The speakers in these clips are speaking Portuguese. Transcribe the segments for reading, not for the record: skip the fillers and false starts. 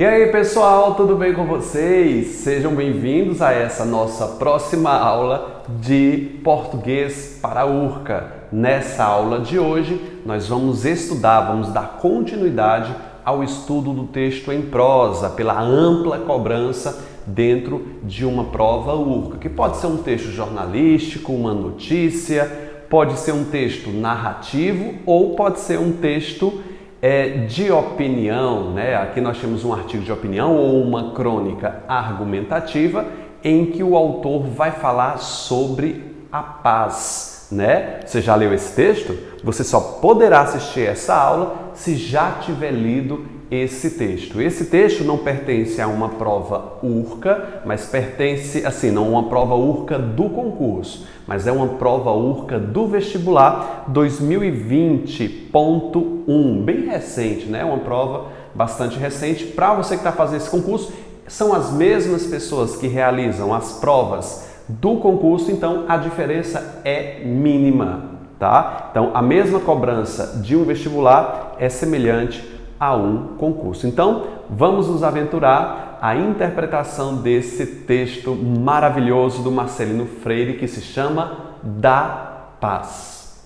E aí pessoal, tudo bem com vocês? Sejam bem-vindos a essa nossa próxima aula de português para Urca. Nessa aula de hoje nós vamos dar continuidade ao estudo do texto em prosa, pela ampla cobrança dentro de uma prova Urca, que pode ser um texto jornalístico, uma notícia, pode ser um texto narrativo ou pode ser um texto de opinião, né? Aqui nós temos um artigo de opinião ou uma crônica argumentativa em que o autor vai falar sobre a paz, né? Você já leu esse texto? Você só poderá assistir essa aula se já tiver lido esse texto. Esse texto não pertence a uma prova Urca, mas pertence, assim, não uma prova Urca do concurso, mas é uma prova Urca do vestibular 2020.1, bem recente, né? Uma prova bastante recente. Para você que está fazendo esse concurso, são as mesmas pessoas que realizam as provas do concurso, então a diferença é mínima, tá? Então a mesma cobrança de um vestibular é semelhante a um concurso. Então, vamos nos aventurar à interpretação desse texto maravilhoso do Marcelino Freire que se chama Da Paz.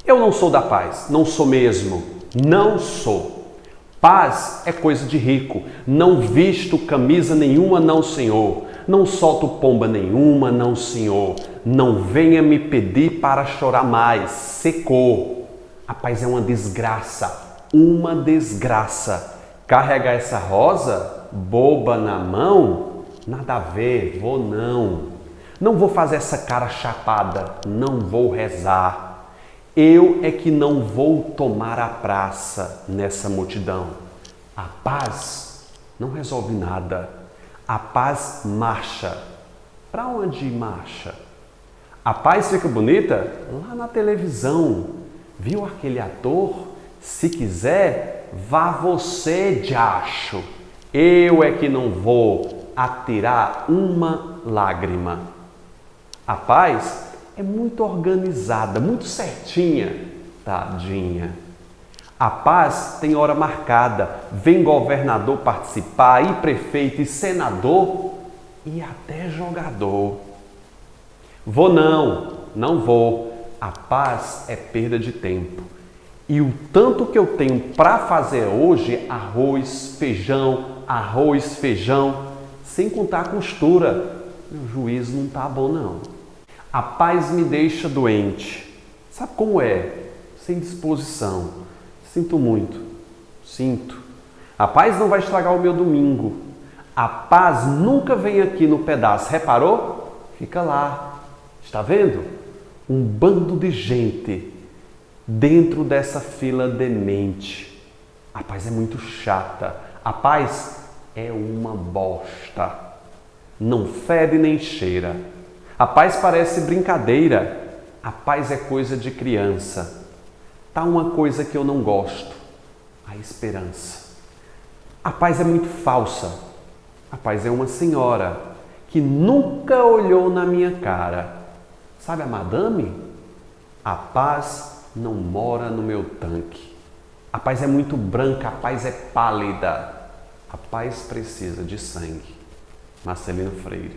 Eu não sou da paz, não sou mesmo, não sou. Paz é coisa de rico, não visto camisa nenhuma, não senhor, não solto pomba nenhuma, não senhor, não venha me pedir para chorar mais, secou. A paz é uma desgraça. Uma desgraça. Carregar essa rosa boba na mão? Nada a ver, vou não. Não vou fazer essa cara chapada, não vou rezar. Eu é que não vou tomar a praça nessa multidão. A paz não resolve nada. A paz marcha. Para onde marcha? A paz fica bonita lá na televisão. Viu aquele ator? Se quiser, vá você, diacho. Eu é que não vou atirar uma lágrima. A paz é muito organizada, muito certinha, tadinha. A paz tem hora marcada, vem governador participar, e prefeito, e senador, e até jogador. Vou não, não vou. A paz é perda de tempo. E o tanto que eu tenho para fazer hoje, arroz, feijão, sem contar a costura, meu juízo não tá bom não. A paz me deixa doente. Sabe como é? Sem disposição. Sinto muito. Sinto. A paz não vai estragar o meu domingo. A paz nunca vem aqui no pedaço. Reparou? Fica lá. Está vendo? Um bando de gente dentro dessa fila demente. A paz é muito chata. A paz é uma bosta. Não fede nem cheira. A paz parece brincadeira. A paz é coisa de criança. Tá uma coisa que eu não gosto. A esperança. A paz é muito falsa. A paz é uma senhora que nunca olhou na minha cara. Sabe a madame? A paz não mora no meu tanque. A paz é muito branca, a paz é pálida. A paz precisa de sangue. Marcelino Freire.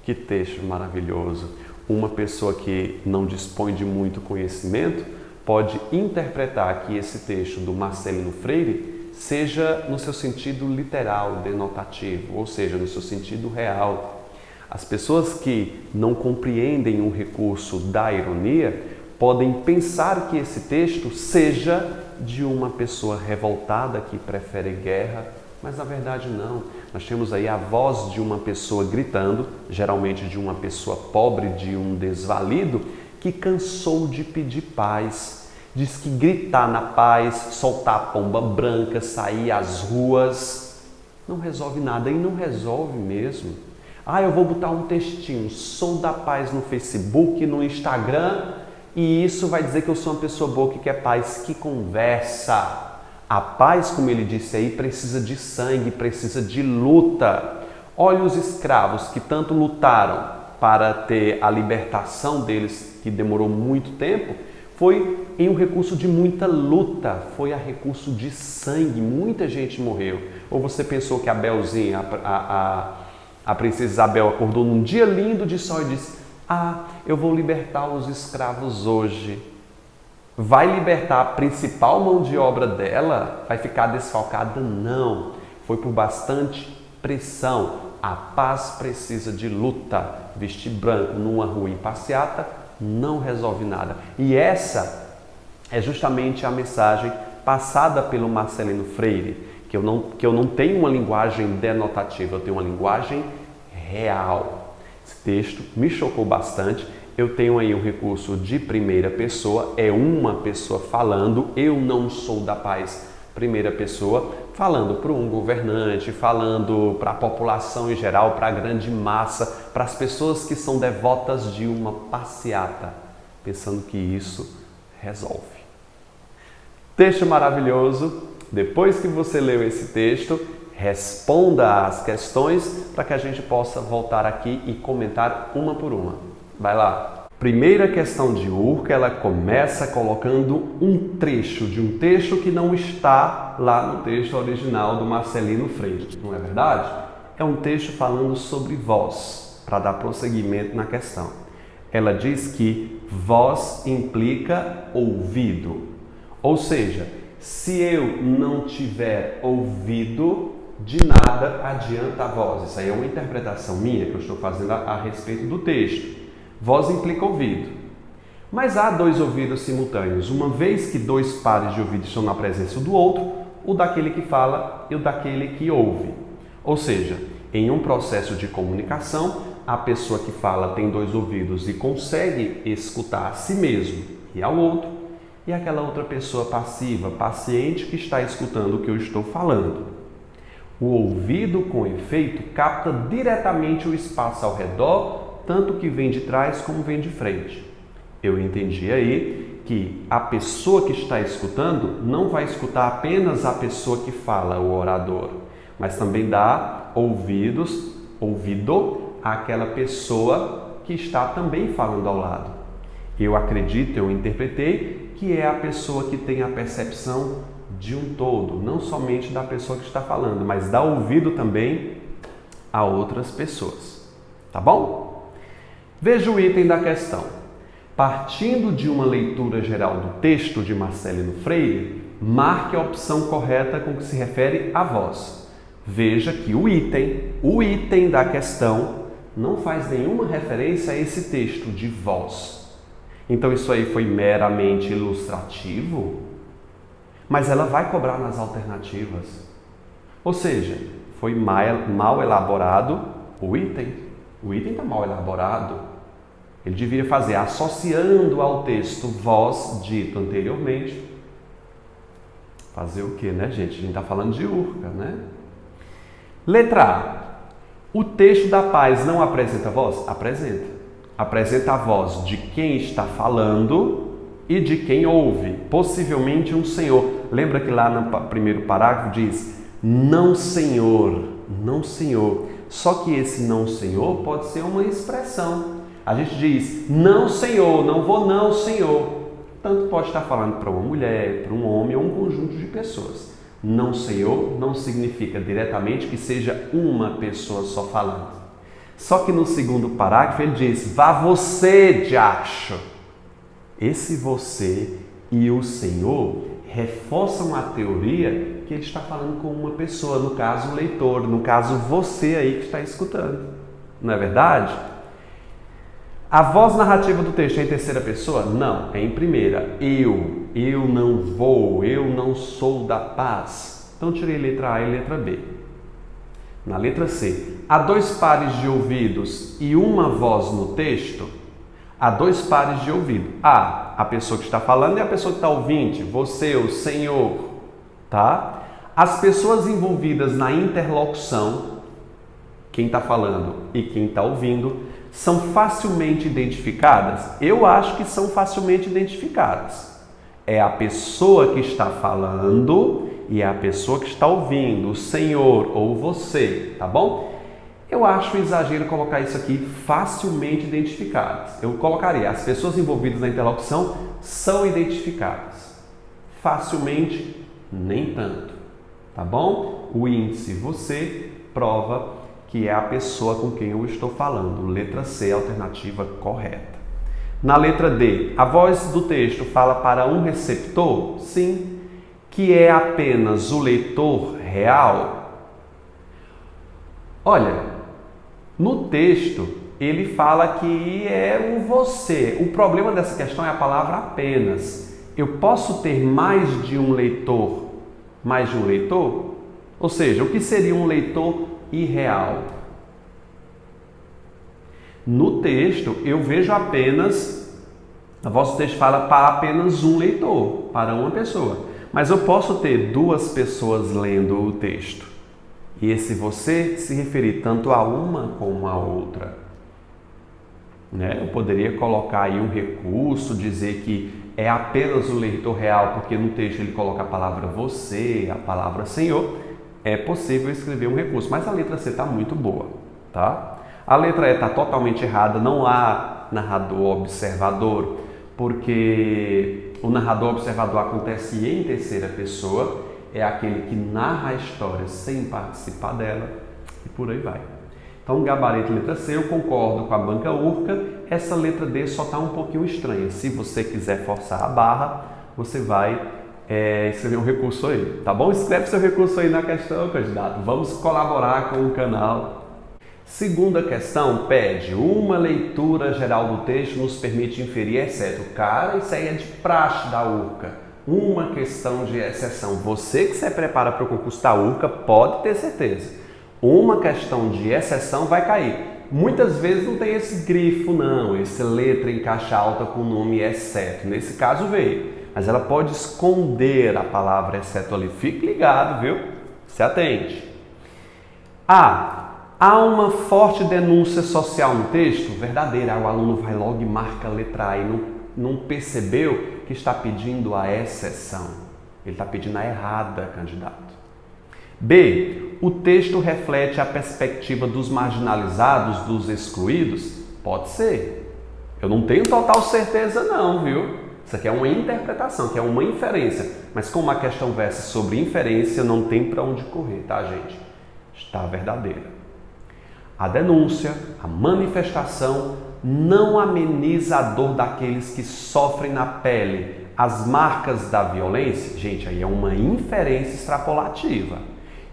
Que texto maravilhoso. Uma pessoa que não dispõe de muito conhecimento pode interpretar que esse texto do Marcelino Freire seja no seu sentido literal, denotativo, ou seja, no seu sentido real. As pessoas que não compreendem o recurso da ironia podem pensar que esse texto seja de uma pessoa revoltada que prefere guerra, mas na verdade não. Nós temos aí a voz de uma pessoa gritando, geralmente de uma pessoa pobre, de um desvalido, que cansou de pedir paz. Diz que gritar na paz, soltar a pomba branca, sair às ruas, não resolve nada, e não resolve mesmo. Ah, eu vou botar um textinho, sou da paz no Facebook, no Instagram, e isso vai dizer que eu sou uma pessoa boa que quer paz. Que conversa! A paz, como ele disse aí, precisa de sangue, precisa de luta. Olha os escravos que tanto lutaram para ter a libertação deles, que demorou muito tempo. foi em um recurso de muita luta, foi a recurso de sangue, muita gente morreu. Ou você pensou que a Belzinha, a princesa Isabel, acordou num dia lindo de sol e disse: eu vou libertar os escravos hoje. Vai libertar a principal mão de obra dela? Vai ficar desfalcada? Não. Foi por bastante pressão. A paz precisa de luta. Vestir branco numa rua em passeata não resolve nada. E essa é justamente a mensagem passada pelo Marcelino Freire, que eu não tenho uma linguagem denotativa, eu tenho uma linguagem real. Esse texto me chocou bastante. Eu tenho aí um recurso de primeira pessoa, é uma pessoa falando, eu não sou da paz, primeira pessoa, falando para um governante, falando para a população em geral, para a grande massa, para as pessoas que são devotas de uma passeata, pensando que isso resolve. Texto maravilhoso. Depois que você leu esse texto, responda as questões para que a gente possa voltar aqui e comentar uma por uma. Vai lá. Primeira questão de Urca, ela começa colocando um trecho de um texto que não está lá no texto original do Marcelino Freire, não é verdade? É um texto falando sobre voz, para dar prosseguimento na questão. Ela diz que voz implica ouvido, ou seja, se eu não tiver ouvido, de nada adianta a voz. Isso aí é uma interpretação minha que eu estou fazendo a respeito do texto. Voz implica ouvido. Mas há dois ouvidos simultâneos. Uma vez que dois pares de ouvidos estão na presença do outro, o daquele que fala e o daquele que ouve. Ou seja, em um processo de comunicação, a pessoa que fala tem dois ouvidos e consegue escutar a si mesmo e ao outro, e aquela outra pessoa passiva, paciente, que está escutando o que eu estou falando. O ouvido, com efeito, capta diretamente o espaço ao redor, tanto que vem de trás como vem de frente. Eu entendi aí que a pessoa que está escutando não vai escutar apenas a pessoa que fala, o orador, mas também dá ouvido àquela pessoa que está também falando ao lado. Eu acredito, eu interpretei, que é a pessoa que tem a percepção de um todo, não somente da pessoa que está falando, mas dá ouvido também a outras pessoas. Tá bom? Veja o item da questão. Partindo de uma leitura geral do texto de Marcelino Freire, marque a opção correta com que se refere à voz. Veja que o item da questão não faz nenhuma referência a esse texto de voz. Então isso aí foi meramente ilustrativo, mas ela vai cobrar nas alternativas. Ou seja, foi mal elaborado o item. O item está mal elaborado. Ele devia fazer associando ao texto voz dito anteriormente. Fazer o quê, né, gente? A gente está falando de Urca, né? Letra A. O texto da paz não apresenta voz? Apresenta. Apresenta a voz de quem está falando e de quem ouve, possivelmente um senhor. Lembra que lá no primeiro parágrafo diz: não senhor, não senhor. Só que esse não senhor pode ser uma expressão. A gente diz não senhor, não vou não senhor. Tanto pode estar falando para uma mulher, para um homem ou um conjunto de pessoas. Não senhor não significa diretamente que seja uma pessoa só falando. Só que no segundo parágrafo ele diz: vá você, diacho. Esse você e o senhor reforçam a teoria que ele está falando com uma pessoa, no caso o leitor, no caso você aí que está escutando. Não é verdade? A voz narrativa do texto é em terceira pessoa? Não, é em primeira. Eu não vou, eu não sou da paz. Então tirei letra A e letra B. Na letra C, há dois pares de ouvidos e uma voz no texto? Há dois pares de ouvido. A pessoa que está falando e a pessoa que está ouvindo, você, o senhor, tá? As pessoas envolvidas na interlocução, quem está falando e quem está ouvindo, são facilmente identificadas? Eu acho que são facilmente identificadas. É a pessoa que está falando e é a pessoa que está ouvindo, o senhor ou você, tá bom? Eu acho exagero colocar isso aqui facilmente identificadas. Eu colocaria, as pessoas envolvidas na interlocução são identificadas. Facilmente, nem tanto. Tá bom? O índice você prova que é a pessoa com quem eu estou falando. Letra C, alternativa correta. Na letra D, a voz do texto fala para um receptor? Sim. Que é apenas o leitor real? Olha, no texto ele fala que é o você. O problema dessa questão é a palavra apenas. Eu posso ter mais de um leitor? Mais de um leitor? Ou seja, o que seria um leitor irreal? No texto eu vejo apenas, a voz do texto fala para apenas um leitor, para uma pessoa. Mas eu posso ter duas pessoas lendo o texto. E esse você se referir tanto a uma como a outra. Né? Eu poderia colocar aí um recurso, dizer que é apenas o leitor real, porque no texto ele coloca a palavra você, a palavra Senhor. É possível escrever um recurso, mas a letra C está muito boa. Tá? A letra E está totalmente errada, não há narrador observador, porque o narrador observador acontece em terceira pessoa. É aquele que narra a história sem participar dela e por aí vai. Então, gabarito letra C, eu concordo com a banca Urca. Essa letra D só está um pouquinho estranha. Se você quiser forçar a barra, você vai escrever um recurso aí, tá bom? Escreve seu recurso aí na questão, candidato. Vamos colaborar com o canal. Segunda questão pede: uma leitura geral do texto nos permite inferir, exceto. Cara, isso aí é de praxe da Urca. Uma questão de exceção. Você que se prepara para o concurso da Urca pode ter certeza. Uma questão de exceção vai cair. Muitas vezes não tem esse grifo não, essa letra em caixa alta com o nome exceto. Nesse caso veio, mas ela pode esconder a palavra exceto ali. Fique ligado, viu? Se atente. Há uma forte denúncia social no texto? Verdadeira. O aluno vai logo e marca a letra A e não percebeu que está pedindo a exceção. Ele está pedindo a errada, candidato. B. O texto reflete a perspectiva dos marginalizados, dos excluídos? Pode ser. Eu não tenho total certeza não, viu? Isso aqui é uma interpretação, que é uma inferência. Mas como a questão versa sobre inferência, não tem para onde correr, tá, gente? Está verdadeira. A denúncia, a manifestação, não ameniza a dor daqueles que sofrem na pele as marcas da violência. Gente, aí é uma inferência extrapolativa.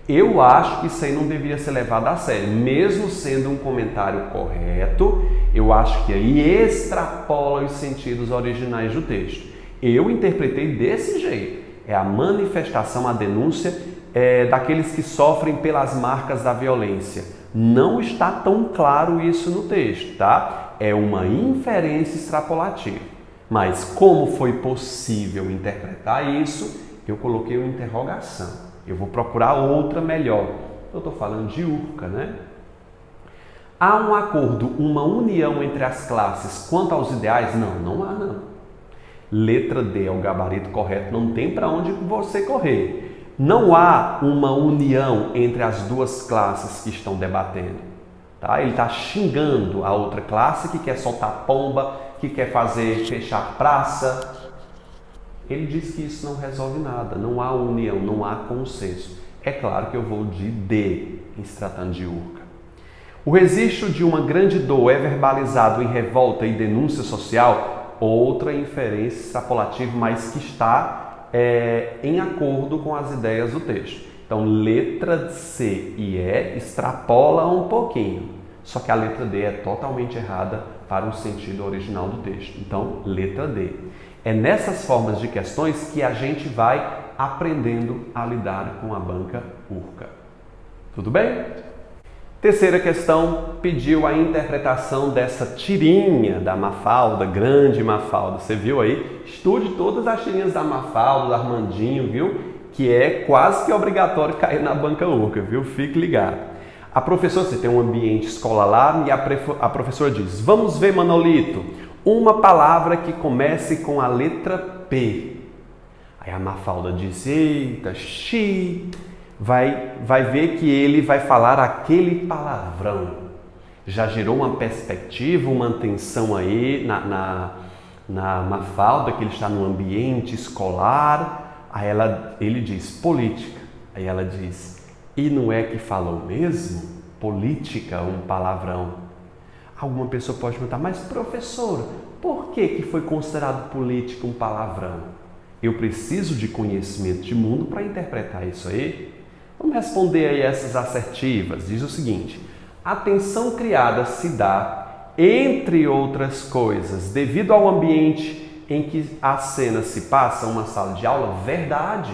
Eu acho que isso aí não deveria ser levado a sério. Mesmo sendo um comentário correto, eu acho que aí extrapola os sentidos originais do texto. Eu interpretei desse jeito. É a manifestação, a denúncia daqueles que sofrem pelas marcas da violência. Não está tão claro isso no texto, tá? É uma inferência extrapolativa. Mas como foi possível interpretar isso, eu coloquei uma interrogação. Eu vou procurar outra melhor. Eu estou falando de Urca, né? Há um acordo, uma união entre as classes quanto aos ideais? Não, não há não. Letra D é o gabarito correto, não tem para onde você correr. Não há uma união entre as duas classes que estão debatendo. Tá? Ele está xingando a outra classe que quer soltar pomba, que quer fechar praça. Ele diz que isso não resolve nada, não há união, não há consenso. É claro que eu vou de D, em se tratando de Urca. O registro de uma grande dor é verbalizado em revolta e denúncia social? Outra inferência extrapolativa, mas que está em acordo com as ideias do texto. Então, letra C e E extrapola um pouquinho, só que a letra D é totalmente errada para o sentido original do texto. Então, letra D. É nessas formas de questões que a gente vai aprendendo a lidar com a banca Urca. Tudo bem? Terceira questão pediu a interpretação dessa tirinha da Mafalda, grande Mafalda. Você viu aí? Estude todas as tirinhas da Mafalda, do Armandinho, viu? Que é quase que obrigatório cair na banca Urca, viu? Fique ligado. A professora, você tem um ambiente escola lá, e a professora diz: vamos ver, Manolito, uma palavra que comece com a letra P. Aí a Mafalda diz: eita, xi, vai ver que ele vai falar aquele palavrão. Já gerou uma perspectiva, uma tensão aí na Mafalda, que ele está no ambiente escolar. Aí ele diz política. Aí ela diz, e não é que falou mesmo? Política, um palavrão. Alguma pessoa pode perguntar, mas professora, por que foi considerado política um palavrão? Eu preciso de conhecimento de mundo para interpretar isso aí? Vamos responder aí essas assertivas. Diz o seguinte, a tensão criada se dá, entre outras coisas, devido ao ambiente em que a cena se passa, uma sala de aula, verdade.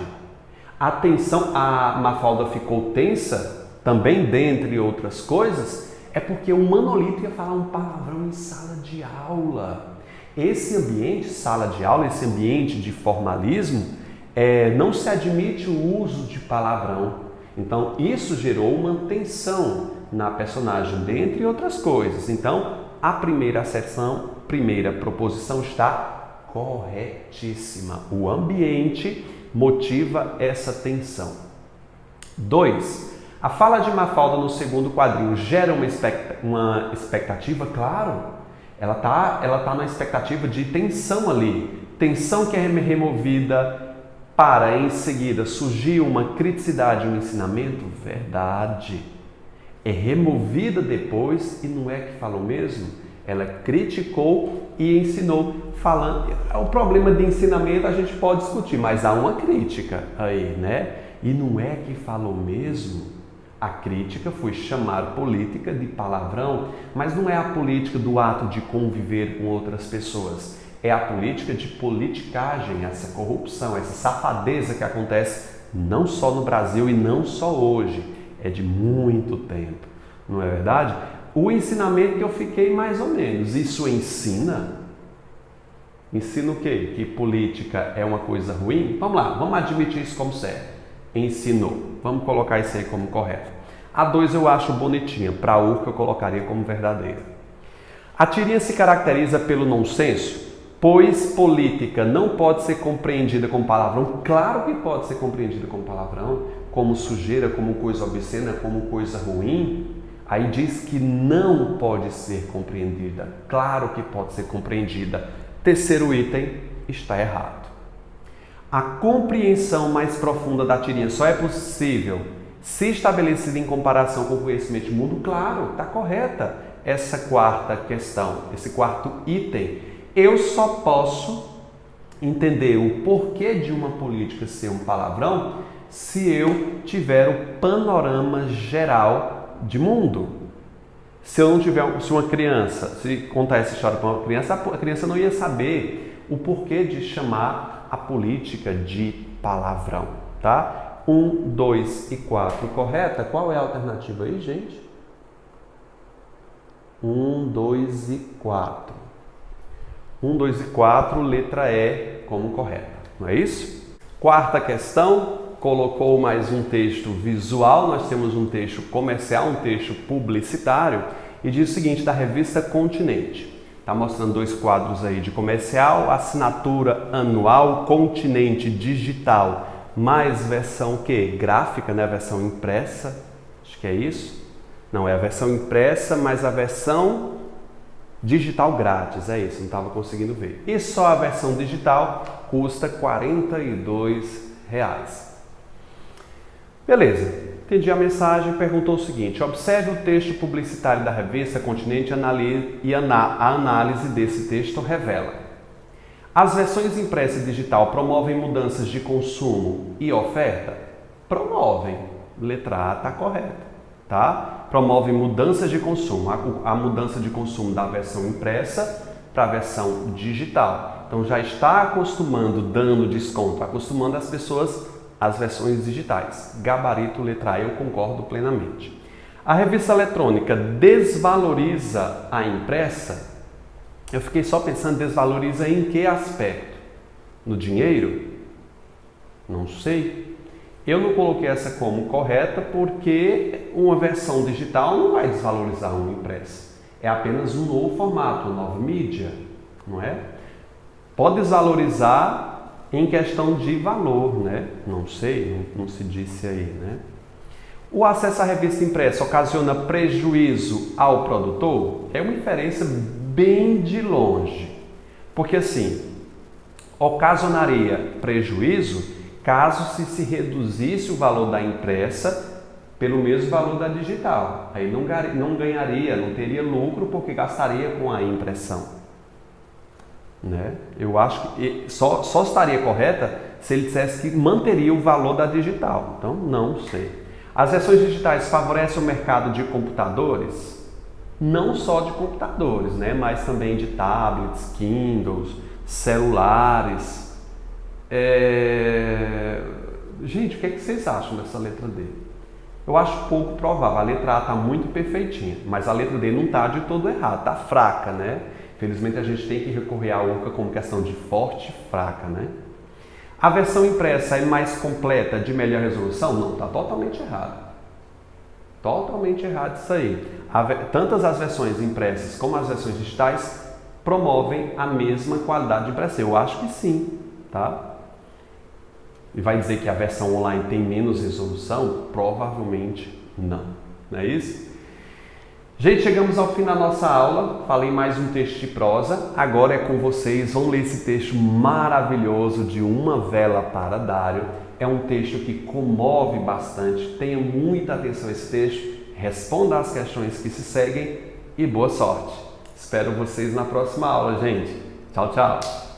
A tensão, a Mafalda ficou tensa, também dentre outras coisas, é porque o Manolito ia falar um palavrão em sala de aula. Esse ambiente, sala de aula, esse ambiente de formalismo, não se admite o uso de palavrão. Então, isso gerou uma tensão na personagem, dentre outras coisas. Então, a primeira asserção, primeira proposição está corretíssima. O ambiente motiva essa tensão. 2. A fala de Mafalda no segundo quadrinho gera uma expectativa? Claro, ela tá na expectativa de tensão ali. Tensão que é removida para, em seguida, surgir uma criticidade, um ensinamento? Verdade. É removida depois e não é que falou mesmo? Ela criticou e ensinou falando. O problema de ensinamento a gente pode discutir, mas há uma crítica aí, né? E não é que falou mesmo? A crítica foi chamar política de palavrão, mas não é a política do ato de conviver com outras pessoas. É a política de politicagem, essa corrupção, essa safadeza que acontece não só no Brasil e não só hoje, é de muito tempo, não é verdade? O ensinamento que eu fiquei mais ou menos, isso ensina? Ensina o quê? Que política é uma coisa ruim? Vamos lá, vamos admitir isso como certo. Ensinou. Vamos colocar isso aí como correto. A 2 eu acho bonitinha, para a U que eu colocaria como verdadeira. A tirinha se caracteriza pelo nonsenso, pois política não pode ser compreendida como palavrão. Claro que pode ser compreendida como palavrão, como sujeira, como coisa obscena, como coisa ruim. Aí diz que não pode ser compreendida. Claro que pode ser compreendida. Terceiro item, está errado. A compreensão mais profunda da tirinha só é possível se estabelecida em comparação com o conhecimento de mundo. Claro, está correta essa quarta questão, esse quarto item. Eu só posso entender o porquê de uma política ser um palavrão se eu tiver o panorama geral de mundo. Se eu não tiver, se uma criança, se contar essa história para uma criança, a criança não ia saber o porquê de chamar a política de palavrão, tá? 1, 2 e 4, correta? Qual é a alternativa aí, gente? 1, 2 e 4. 1, 2 e 4, letra E como correta, não é isso? Quarta questão, colocou mais um texto visual, nós temos um texto comercial, um texto publicitário, e diz o seguinte, da revista Continente. Está mostrando 2 quadros aí de comercial, assinatura anual, Continente digital, mais versão o quê? Gráfica, né? Versão impressa, acho que é isso. Não, é a versão impressa, mas a versão digital grátis, é isso, não estava conseguindo ver. E só a versão digital custa R$ 42. Beleza, entendi a mensagem, perguntou o seguinte, observe o texto publicitário da revista Continente e a análise desse texto revela. As versões impressa e digital promovem mudanças de consumo e oferta? Promovem, letra A está correta, tá? Promove mudanças de consumo, a mudança de consumo da versão impressa para a versão digital. Então já está acostumando, dando desconto, acostumando as pessoas às versões digitais. Gabarito, letra A, eu concordo plenamente. A revista eletrônica desvaloriza a impressa? Eu fiquei só pensando, desvaloriza em que aspecto? No dinheiro? Não sei. Eu não coloquei essa como correta porque uma versão digital não vai desvalorizar uma impressa. É apenas um novo formato, uma nova mídia, não é? Pode desvalorizar em questão de valor, né? Não sei, não se disse aí, né? O acesso à revista impressa ocasiona prejuízo ao produtor? É uma inferência bem de longe. Porque assim, ocasionaria prejuízo caso se reduzisse o valor da impressa pelo mesmo valor da digital. Aí não ganharia, não teria lucro porque gastaria com a impressão. Né? Eu acho que só estaria correta se ele dissesse que manteria o valor da digital. Então, não sei. As versões digitais favorecem o mercado de computadores? Não só de computadores, né? Mas também de tablets, Kindles, celulares. Gente, o que vocês acham dessa letra D? Eu acho pouco provável. A letra A está muito perfeitinha, mas a letra D não está de todo errado, está fraca, né? Infelizmente a gente tem que recorrer à URCA como questão de forte e fraca, né? A versão impressa é mais completa, de melhor resolução? Não, está totalmente errado. Totalmente errado isso aí. Tantas as versões impressas como as versões digitais promovem a mesma qualidade de impressão. Eu acho que sim, tá? E vai dizer que a versão online tem menos resolução? Provavelmente não. Não é isso? Gente, chegamos ao fim da nossa aula. Falei mais um texto de prosa. Agora é com vocês. Vamos ler esse texto maravilhoso de Uma Vela para Dário. É um texto que comove bastante. Tenha muita atenção a esse texto. Responda as questões que se seguem e boa sorte. Espero vocês na próxima aula, gente. Tchau, tchau.